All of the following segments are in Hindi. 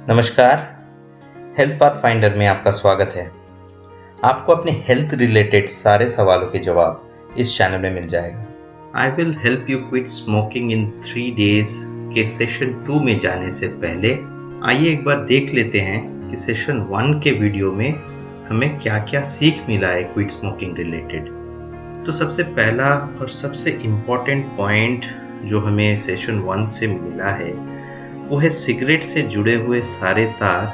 नमस्कार। हेल्थ पाथ फाइंडर में आपका स्वागत है। आपको अपने हेल्थ रिलेटेड सारे सवालों के जवाब इस चैनल में मिल जाएगा। I will help you quit smoking in 3 days के सेशन 2 में जाने से पहले आइए एक बार देख लेते हैं कि सेशन 1 के वीडियो में हमें क्या क्या सीख मिला है क्विट स्मोकिंग रिलेटेड। तो सबसे पहला और सबसे इम्पॉर्टेंट पॉइंट जो हमें सेशन 1 से मिला है वो है सिगरेट से जुड़े हुए सारे तार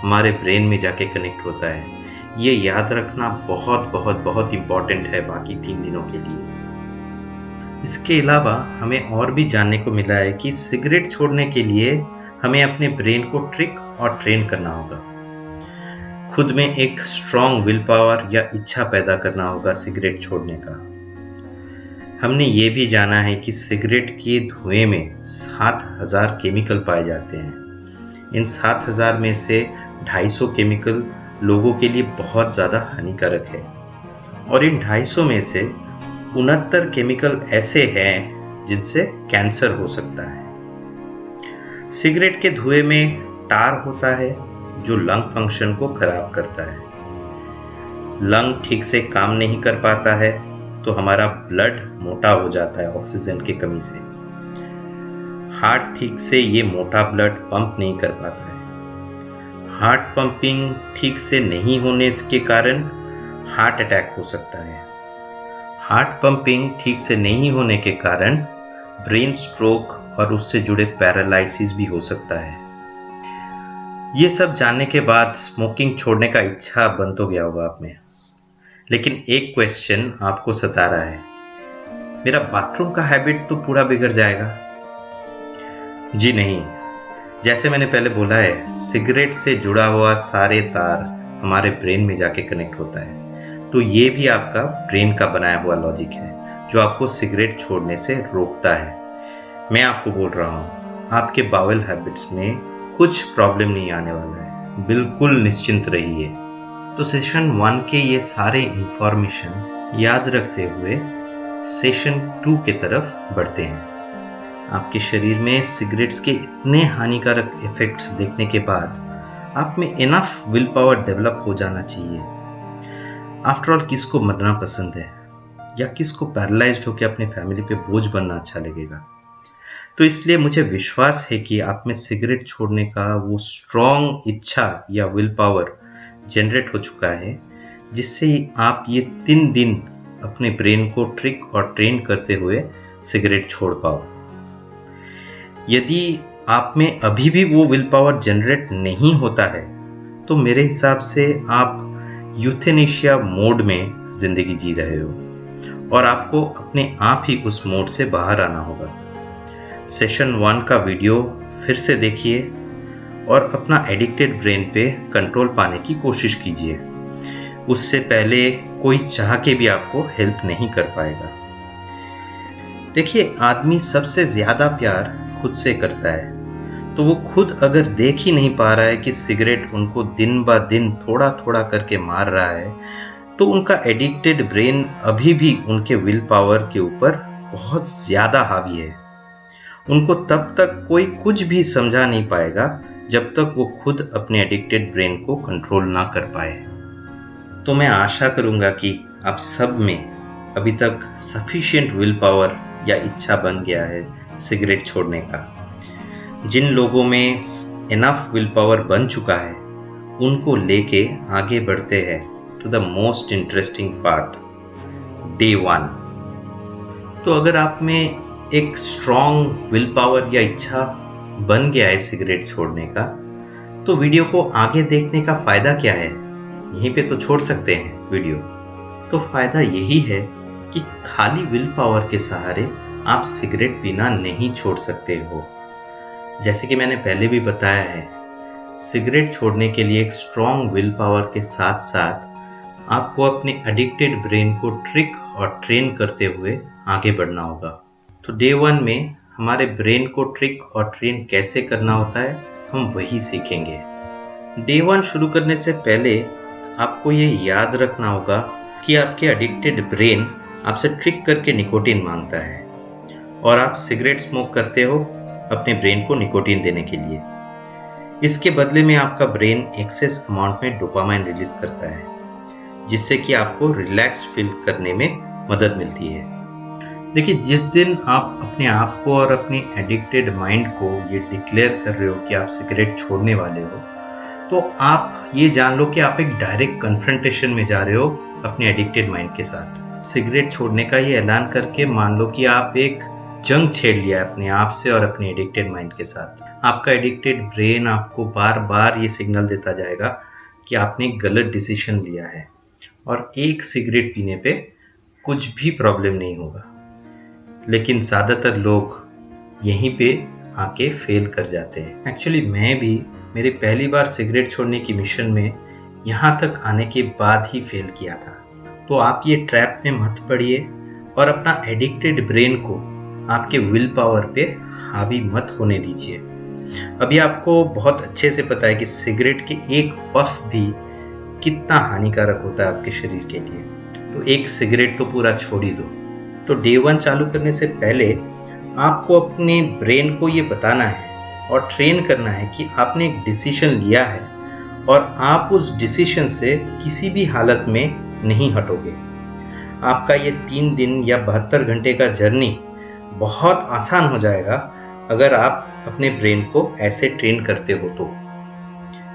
हमारे ब्रेन में जाके कनेक्ट होता है। ये याद रखना बहुत बहुत बहुत इम्पॉर्टेंट है बाकी 3 दिनों के लिए। इसके अलावा हमें और भी जानने को मिला है कि सिगरेट छोड़ने के लिए हमें अपने ब्रेन को ट्रिक और ट्रेन करना होगा। खुद में एक स्ट्रॉन्ग विल पावर या इच्छा पैदा करना होगा सिगरेट छोड़ने का। हमने ये भी जाना है कि सिगरेट के धुएं में 7000 केमिकल पाए जाते हैं। इन 7000 में से 250 केमिकल लोगों के लिए बहुत ज़्यादा हानिकारक है और इन 250 में से 69 केमिकल ऐसे हैं जिनसे कैंसर हो सकता है। सिगरेट के धुएं में टार होता है जो लंग फंक्शन को खराब करता है। लंग ठीक से काम नहीं कर पाता है तो हमारा ब्लड मोटा हो जाता है ऑक्सीजन की कमी से। हार्ट ठीक से ये मोटा ब्लड पंप नहीं कर पाता है। हार्ट पंपिंग ठीक से नहीं होने के कारण हार्ट अटैक हो सकता है। हार्ट पंपिंग ठीक से नहीं होने के कारण ब्रेन स्ट्रोक और उससे जुड़े पैरालिसिस भी हो सकता है। ये सब जानने के बाद स्मोकिंग छोड़ने का इच्छा बन तो गया होगा आप में, लेकिन एक क्वेश्चन आपको सता रहा है, मेरा बाथरूम का हैबिट तो पूरा बिगड़ जाएगा। जी नहीं, जैसे मैंने पहले बोला है सिगरेट से जुड़ा हुआ सारे तार हमारे ब्रेन में जाके कनेक्ट होता है, तो ये भी आपका ब्रेन का बनाया हुआ लॉजिक है जो आपको सिगरेट छोड़ने से रोकता है। मैं आपको बोल रहा हूँ आपके बाउल हैबिट्स में कुछ प्रॉब्लम नहीं आने वाला है, बिल्कुल निश्चिंत रहिए। तो सेशन 1 के ये सारे इंफॉर्मेशन याद रखते हुए सेशन 2 के तरफ बढ़ते हैं। आपके शरीर में सिगरेट्स के इतने हानिकारक इफेक्ट्स देखने के बाद आप में इनफ विल पावर डेवलप हो जाना चाहिए। आफ्टर ऑल किसको मरना पसंद है या किसको पैरालाइज्ड होकर अपने फैमिली पे बोझ बनना अच्छा लगेगा। तो इसलिए मुझे विश्वास है कि आप में सिगरेट छोड़ने का वो स्ट्रॉन्ग इच्छा या विल पावर जनरेट हो चुका है जिससे आप ये 3 दिन अपने ब्रेन को ट्रिक और ट्रेन करते हुए सिगरेट छोड़ पाओ। यदि आप में अभी भी वो विल पावर जनरेट नहीं होता है तो मेरे हिसाब से आप यूथेनेशिया मोड में जिंदगी जी रहे हो और आपको अपने आप ही उस मोड से बाहर आना होगा। सेशन 1 का वीडियो फिर से देखिए और अपना एडिक्टेड ब्रेन पे कंट्रोल पाने की कोशिश कीजिए। उससे पहले कोई चाह के भी आपको हेल्प नहीं कर पाएगा। देखिए, आदमी सबसे ज्यादा प्यार खुद से करता है, तो वो खुद अगर देख ही नहीं पा रहा है कि सिगरेट उनको दिन ब दिन थोड़ा थोड़ा करके मार रहा है, तो उनका एडिक्टेड ब्रेन अभी भी उनके विल पावर के ऊपर बहुत ज्यादा हावी है। उनको तब तक कोई कुछ भी समझा नहीं पाएगा जब तक वो खुद अपने एडिक्टेड ब्रेन को कंट्रोल ना कर पाए। तो मैं आशा करूंगा कि आप सब में अभी तक सफिशिएंट विल पावर या इच्छा बन गया है सिगरेट छोड़ने का। जिन लोगों में इनफ विल पावर बन चुका है उनको लेके आगे बढ़ते हैं to the most interesting part, day 1। तो अगर आप में एक स्ट्रॉन्ग विल पावर या इच्छा बन गया है सिगरेट छोड़ने का, तो वीडियो को आगे देखने का फायदा क्या है? यहीं पे तो छोड़ सकते हैं वीडियो। तो फायदा यही है कि खाली विल पावर के सहारे आप सिगरेट पीना नहीं छोड़ सकते हो। जैसे कि मैंने पहले भी बताया है, सिगरेट छोड़ने के लिए एक स्ट्रॉन्ग विल पावर के साथ साथ आपको अपने एडिक्टेड ब्रेन को ट्रिक और ट्रेन करते हुए आगे बढ़ना होगा। तो डे 1 में हमारे ब्रेन को ट्रिक और ट्रेन कैसे करना होता है हम वही सीखेंगे। डे 1 शुरू करने से पहले आपको ये याद रखना होगा कि आपके एडिक्टेड ब्रेन आपसे ट्रिक करके निकोटीन मांगता है और आप सिगरेट स्मोक करते हो अपने ब्रेन को निकोटीन देने के लिए। इसके बदले में आपका ब्रेन एक्सेस अमाउंट में डोपामाइन रिलीज करता है, जिससे कि आपको रिलैक्स्ड फील करने में मदद मिलती है। देखिए, जिस दिन आप अपने आप को और अपने एडिक्टेड माइंड को ये डिक्लेयर कर रहे हो कि आप सिगरेट छोड़ने वाले हो, तो आप ये जान लो कि आप एक डायरेक्ट कन्फ्रंटेशन में जा रहे हो अपने एडिक्टेड माइंड के साथ। सिगरेट छोड़ने का ये ऐलान करके मान लो कि आप एक जंग छेड़ लिया है अपने आप से और अपने एडिक्टेड माइंड के साथ। आपका एडिक्टेड ब्रेन आपको बार बार ये सिग्नल देता जाएगा कि आपने एक गलत डिसीजन लिया है और एक सिगरेट पीने पे कुछ भी प्रॉब्लम नहीं होगा। लेकिन ज़्यादातर लोग यहीं पे आके फेल कर जाते हैं। एक्चुअली मैं भी मेरी पहली बार सिगरेट छोड़ने की मिशन में यहाँ तक आने के बाद ही फेल किया था। तो आप ये ट्रैप में मत पड़िए और अपना एडिक्टेड ब्रेन को आपके विल पावर पे हावी मत होने दीजिए। अभी आपको बहुत अच्छे से पता है कि सिगरेट के एक पफ भी कितना हानिकारक होता है आपके शरीर के लिए। तो एक सिगरेट तो पूरा छोड़ ही दो। तो डे 1 चालू करने से पहले आपको अपने ब्रेन को ये बताना है और ट्रेन करना है कि आपने एक डिसीजन लिया है और आप उस डिसीजन से किसी भी हालत में नहीं हटोगे। आपका ये 3 दिन या 72 घंटे का जर्नी बहुत आसान हो जाएगा अगर आप अपने ब्रेन को ऐसे ट्रेन करते हो। तो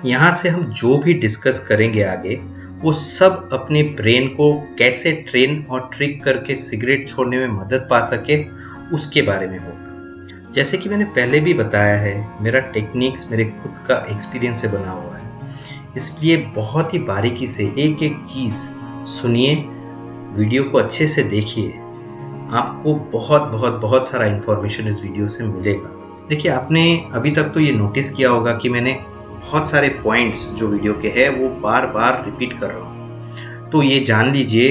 यहाँ से हम जो भी डिस्कस करेंगे आगे, वो सब अपने ब्रेन को कैसे ट्रेन और ट्रिक करके सिगरेट छोड़ने में मदद पा सके उसके बारे में होगा। जैसे कि मैंने पहले भी बताया है, मेरा टेक्निक्स मेरे खुद का एक्सपीरियंस से बना हुआ है, इसलिए बहुत ही बारीकी से एक एक चीज़ सुनिए, वीडियो को अच्छे से देखिए। आपको बहुत सारा इंफॉर्मेशन इस वीडियो से मिलेगा। देखिए, आपने अभी तक तो ये नोटिस किया होगा कि मैंने बहुत सारे पॉइंट्स जो वीडियो के हैं वो बार बार रिपीट कर रहा हूँ। तो ये जान लीजिए,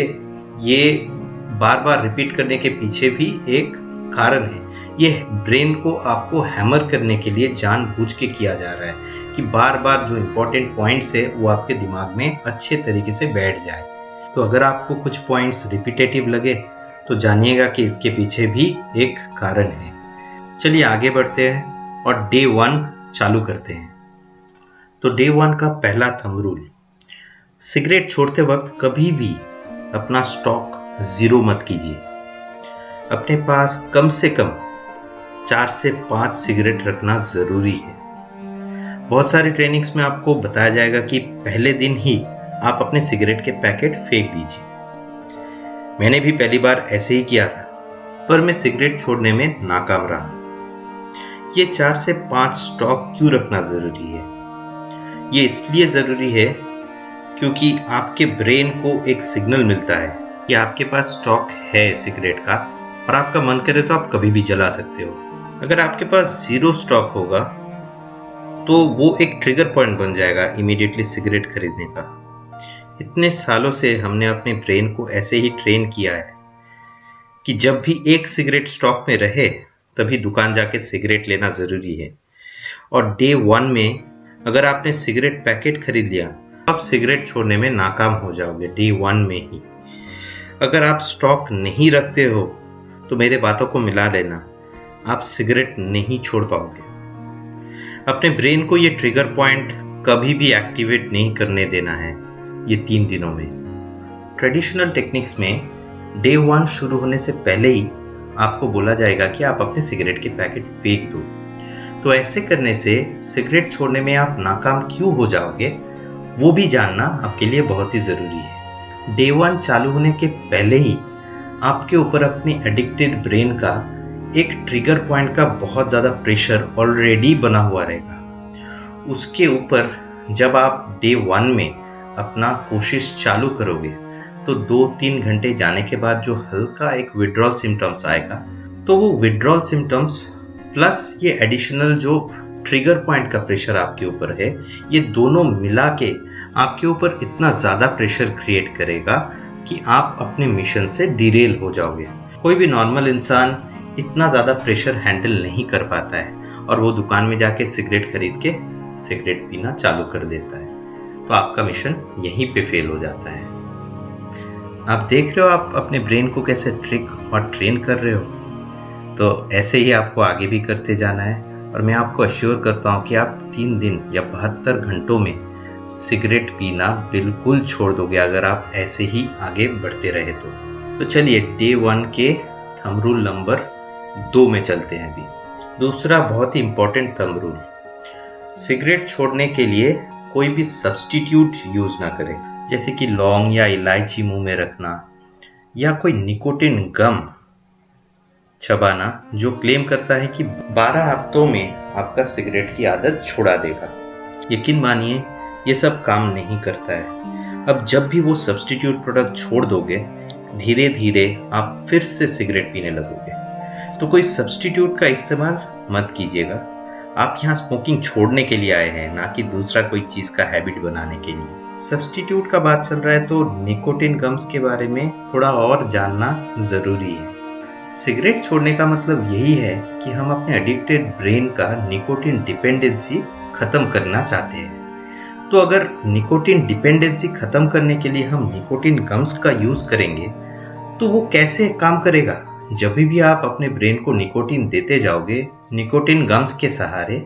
ये बार बार रिपीट करने के पीछे भी एक कारण है। ये ब्रेन को आपको हैमर करने के लिए जानबूझ के किया जा रहा है कि बार बार जो इम्पोर्टेंट पॉइंट्स है वो आपके दिमाग में अच्छे तरीके से बैठ जाए। तो अगर आपको कुछ पॉइंट्स रिपीटेटिव लगे तो जानिएगा कि इसके पीछे भी एक कारण है। चलिए आगे बढ़ते हैं और डे 1 चालू करते हैं। तो डे 1 का पहला थंब रूल, सिगरेट छोड़ते वक्त कभी भी अपना स्टॉक 0 मत कीजिए। अपने पास कम से कम 4 से 5 सिगरेट रखना जरूरी है। बहुत सारी ट्रेनिंग्स में आपको बताया जाएगा कि पहले दिन ही आप अपने सिगरेट के पैकेट फेंक दीजिए। मैंने भी पहली बार ऐसे ही किया था, पर मैं सिगरेट छोड़ने में नाकाम रहा। ये 4 से 5 स्टॉक क्यों रखना जरूरी है? ये इसलिए जरूरी है क्योंकि आपके ब्रेन को एक सिग्नल मिलता है कि आपके पास स्टॉक है सिगरेट का और आपका मन करे तो आप कभी भी जला सकते हो। अगर आपके पास 0 स्टॉक होगा तो वो एक ट्रिगर पॉइंट बन जाएगा इमीडिएटली सिगरेट खरीदने का। इतने सालों से हमने अपने ब्रेन को ऐसे ही ट्रेन किया है कि जब भी एक सिगरेट स्टॉक में रहे तभी दुकान जाके सिगरेट लेना जरूरी है। और डे 1 में अगर आपने सिगरेट पैकेट खरीद लिया, आप सिगरेट छोड़ने में नाकाम हो जाओगे डे 1 में ही। अगर आप स्टॉक नहीं रखते हो तो मेरे बातों को मिला लेना, आप सिगरेट नहीं छोड़ पाओगे। अपने ब्रेन को ये ट्रिगर पॉइंट कभी भी एक्टिवेट नहीं करने देना है ये 3 दिनों में। ट्रेडिशनल टेक्निक्स में डे 1 शुरू होने से पहले ही आपको बोला जाएगा कि आप अपने सिगरेट के पैकेट फेंक दो। तो ऐसे करने से सिगरेट छोड़ने में आप नाकाम क्यों हो जाओगे वो भी जानना आपके लिए बहुत ही ज़रूरी है। डे 1 चालू होने के पहले ही आपके ऊपर अपने एडिक्टेड ब्रेन का एक ट्रिगर पॉइंट का बहुत ज़्यादा प्रेशर ऑलरेडी बना हुआ रहेगा। उसके ऊपर जब आप डे 1 में अपना कोशिश चालू करोगे तो 2-3 घंटे जाने के बाद जो हल्का एक विड्रॉल सिम्टम्स आएगा, तो वो विड्रॉल सिम्टम्स प्लस ये एडिशनल जो ट्रिगर पॉइंट का प्रेशर आपके ऊपर है, ये दोनों मिला के आपके ऊपर इतना ज़्यादा प्रेशर क्रिएट करेगा कि आप अपने मिशन से डिरेल हो जाओगे। कोई भी नॉर्मल इंसान इतना ज़्यादा प्रेशर हैंडल नहीं कर पाता है और वो दुकान में जाके सिगरेट खरीद के सिगरेट पीना चालू कर देता है। तो आपका मिशन यहीं पे फेल हो जाता है। आप देख रहे हो आप अपने ब्रेन को कैसे ट्रिक और ट्रेन कर रहे हो। तो ऐसे ही आपको आगे भी करते जाना है और मैं आपको अश्योर करता हूँ कि आप 3 दिन या 72 घंटों में सिगरेट पीना बिल्कुल छोड़ दोगे अगर आप ऐसे ही आगे बढ़ते रहे तो चलिए डे 1 के थंब रूल नंबर 2 में चलते हैं अभी। दूसरा बहुत ही इंपॉर्टेंट थंब रूल, सिगरेट छोड़ने के लिए कोई भी सब्स्टिट्यूट यूज ना करें, जैसे कि लौंग या इलायची मुंह में रखना या कोई निकोटिन गम चबाना जो क्लेम करता है कि 12 हफ्तों में आपका सिगरेट की आदत छुड़ा देगा। यकीन मानिए ये सब काम नहीं करता है। अब जब भी वो सब्स्टिट्यूट प्रोडक्ट छोड़ दोगे, धीरे धीरे आप फिर से सिगरेट पीने लगोगे। तो कोई सब्स्टिट्यूट का इस्तेमाल मत कीजिएगा। आप यहाँ स्मोकिंग छोड़ने के लिए आए हैं, ना कि दूसरा कोई चीज का हैबिट बनाने के लिए। सब्स्टिट्यूट का बात चल रहा है तो निकोटिन गम्स के बारे में थोड़ा और जानना जरूरी है। सिगरेट छोड़ने का मतलब यही है कि हम अपने एडिक्टेड ब्रेन का निकोटिन डिपेंडेंसी खत्म करना चाहते हैं। तो अगर निकोटिन डिपेंडेंसी खत्म करने के लिए हम निकोटिन गम्स का यूज करेंगे तो वो कैसे काम करेगा? जब भी आप अपने ब्रेन को निकोटिन देते जाओगे निकोटिन गम्स के सहारे,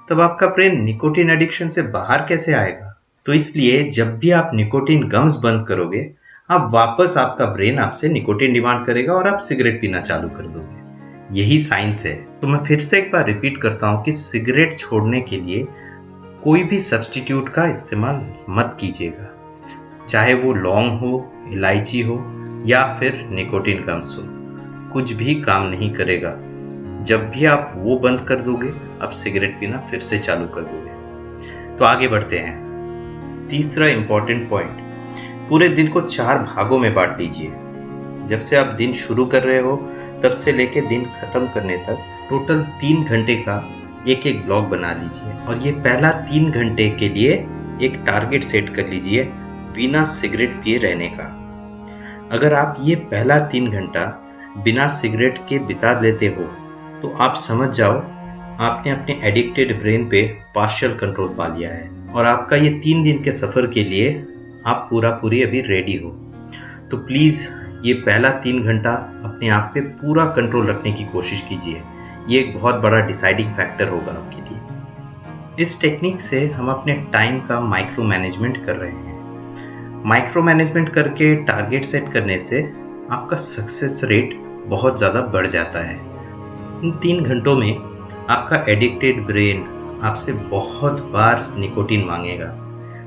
तब आपका ब्रेन निकोटिन एडिक्शन से बाहर कैसे आएगा? तो इसलिए जब भी आप निकोटिन गम्स बंद करोगे, अब वापस आपका ब्रेन आपसे निकोटिन डिमांड करेगा और आप सिगरेट पीना चालू कर दोगे। यही साइंस है। तो मैं फिर से एक बार रिपीट करता हूं कि सिगरेट छोड़ने के लिए कोई भी सब्स्टिट्यूट का इस्तेमाल मत कीजिएगा, चाहे वो लौंग हो, इलायची हो या फिर निकोटिन गम्स हो। कुछ भी काम नहीं करेगा। जब भी आप वो बंद कर दोगे, आप सिगरेट पीना फिर से चालू कर दोगे। तो आगे बढ़ते हैं। तीसरा इंपॉर्टेंट पॉइंट, पूरे दिन को 4 भागों में बांट लीजिए। जब से आप दिन शुरू कर रहे हो तब से लेके दिन खत्म करने तक टोटल 3 घंटे का एक ब्लॉग बना लीजिए और ये पहला 3 घंटे के लिए एक टारगेट सेट कर लीजिए बिना सिगरेट पिए रहने का। अगर आप ये पहला 3 घंटा बिना सिगरेट के बिता लेते हो तो आप समझ जाओ आपने अपने एडिक्टेड ब्रेन पे पार्शियल कंट्रोल पा लिया है और आपका ये 3 दिन के सफर के लिए आप पूरी अभी रेडी हो। तो प्लीज ये पहला 3 घंटा अपने आप पे पूरा कंट्रोल रखने की कोशिश कीजिए। ये एक बहुत बड़ा डिसाइडिंग फैक्टर होगा आपके लिए। इस टेक्निक से हम अपने टाइम का माइक्रो मैनेजमेंट कर रहे हैं। माइक्रो मैनेजमेंट करके टारगेट सेट करने से आपका सक्सेस रेट बहुत ज़्यादा बढ़ जाता है। इन 3 घंटों में आपका एडिक्टेड ब्रेन आपसे बहुत बार निकोटिन मांगेगा,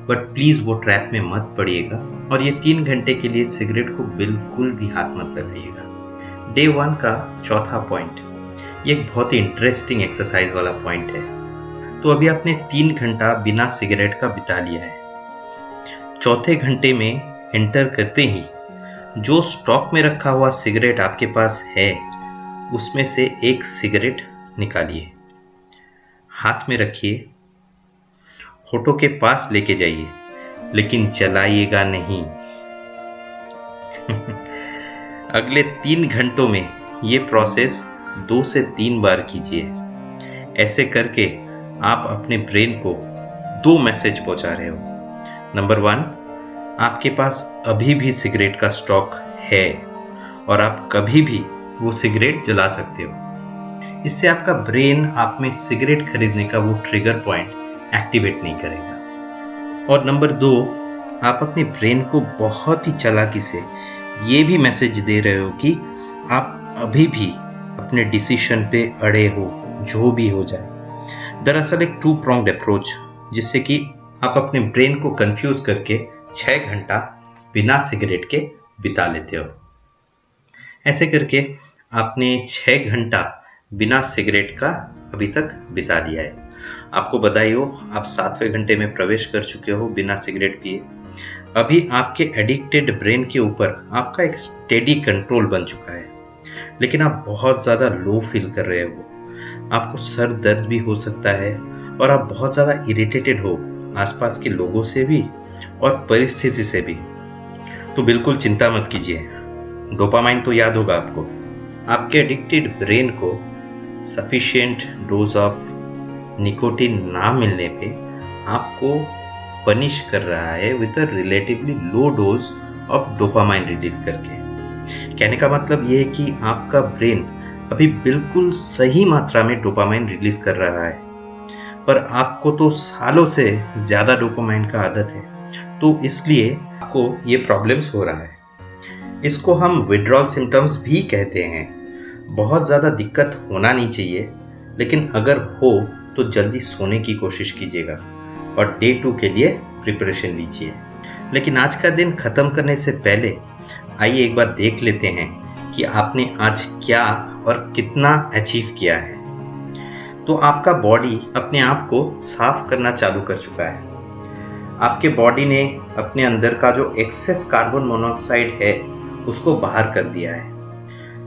बट प्लीज़ वो ट्रैप में मत पड़िएगा और ये 3 घंटे के लिए सिगरेट को बिल्कुल भी हाथ मत लगाइएगा। डे 1 का चौथा पॉइंट, ये एक बहुत ही इंटरेस्टिंग एक्सरसाइज वाला पॉइंट है। तो अभी आपने 3 घंटा बिना सिगरेट का बिता लिया है। चौथे घंटे में एंटर करते ही जो स्टॉक में रखा हुआ सिगरेट आपके पास है उसमें से एक सिगरेट निकालिए, हाथ में रखिए, होठों के पास लेके जाइए, लेकिन जलाइएगा नहीं। अगले 3 घंटों में ये प्रोसेस 2 से 3 बार कीजिए। ऐसे करके आप अपने ब्रेन को 2 मैसेज पहुंचा रहे हो। नंबर 1, आपके पास अभी भी सिगरेट का स्टॉक है और आप कभी भी वो सिगरेट जला सकते हो। इससे आपका ब्रेन आप में सिगरेट खरीदने का वो ट्रिगर पॉइंट एक्टिवेट नहीं करेगा। और नंबर 2, आप अपने ब्रेन को बहुत ही चालाकी से ये भी मैसेज दे रहे हो कि आप अभी भी अपने डिसीजन पे अड़े हो, जो भी हो जाए। दरअसल एक 2 pronged अप्रोच, जिससे कि आप अपने ब्रेन को कंफ्यूज करके 6 घंटा बिना सिगरेट के बिता लेते हो। ऐसे करके आपने 6 घंटा बिना सिगरेट का अभी तक बिता लिया है। आपको बधाई हो, आप 7वें घंटे में प्रवेश कर चुके हो बिना सिगरेट पिए। अभी आपके एडिक्टेड ब्रेन के ऊपर आपका एक स्टेडी कंट्रोल बन चुका है, लेकिन आप बहुत ज़्यादा लो फील कर रहे हो। आपको सर दर्द भी हो सकता है और आप बहुत ज़्यादा इरिटेटेड हो आसपास के लोगों से भी और परिस्थिति से भी। तो बिल्कुल चिंता मत कीजिए, डोपामाइन तो याद होगा आपको। आपके एडिक्टेड ब्रेन को सफिशिएंट डोज ऑफ निकोटिन ना मिलने पे आपको पनिश कर रहा है with a relatively low dose of dopamine release करके। कहने का मतलब ये है कि आपका ब्रेन अभी बिल्कुल सही मात्रा में डोपामाइन रिलीज कर रहा है, पर आपको तो सालों से ज़्यादा डोपामाइन का आदत है, तो इसलिए आपको ये प्रॉब्लम्स हो रहा है। इसको हम विड्रॉल सिम्टम्स भी कहते हैं। बहुत ज़्यादा दिक्कत होना नहीं चाहिए, लेकिन अगर हो तो जल्दी सोने की कोशिश कीजिएगा और डे 2 के लिए प्रिपरेशन लीजिए। लेकिन आज का दिन ख़त्म करने से पहले आइए एक बार देख लेते हैं कि आपने आज क्या और कितना अचीव किया है। तो आपका बॉडी अपने आप को साफ करना चालू कर चुका है। आपके बॉडी ने अपने अंदर का जो एक्सेस कार्बन मोनोऑक्साइड है उसको बाहर कर दिया है।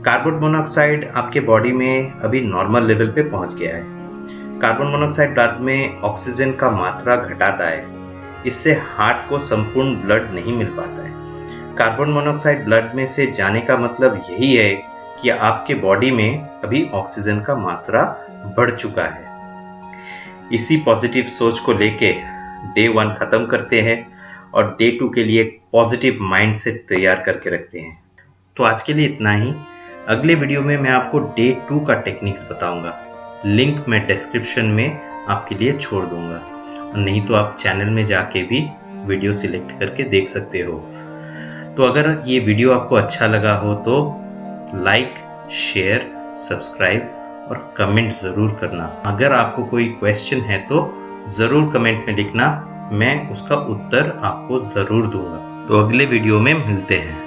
कार्बन मोनोऑक्साइड आपके बॉडी में अभी नॉर्मल लेवल पे पहुंच गया है। कार्बन मोनोऑक्साइड ब्लड में ऑक्सीजन का मात्रा घटाता है, इससे हार्ट को संपूर्ण ब्लड नहीं मिल पाता है। कार्बन मोनोऑक्साइड ब्लड में से जाने का मतलब यही है कि आपके बॉडी में अभी ऑक्सीजन का मात्रा बढ़ चुका है। इसी पॉजिटिव सोच को लेके डे 1 खत्म करते हैं और डे 2 के लिए एक पॉजिटिव माइंड सेट तैयार करके रखते हैं। तो आज के लिए इतना ही। अगले वीडियो में मैं आपको डे 2 का टेक्निक्स बताऊंगा। लिंक मैं डिस्क्रिप्शन में आपके लिए छोड़ दूंगा, नहीं तो आप चैनल में जाके भी वीडियो सिलेक्ट करके देख सकते हो। तो अगर ये वीडियो आपको अच्छा लगा हो तो लाइक, शेयर, सब्सक्राइब और कमेंट ज़रूर करना। अगर आपको कोई क्वेश्चन है तो ज़रूर कमेंट में लिखना, मैं उसका उत्तर आपको ज़रूर दूंगा। तो अगले वीडियो में मिलते हैं।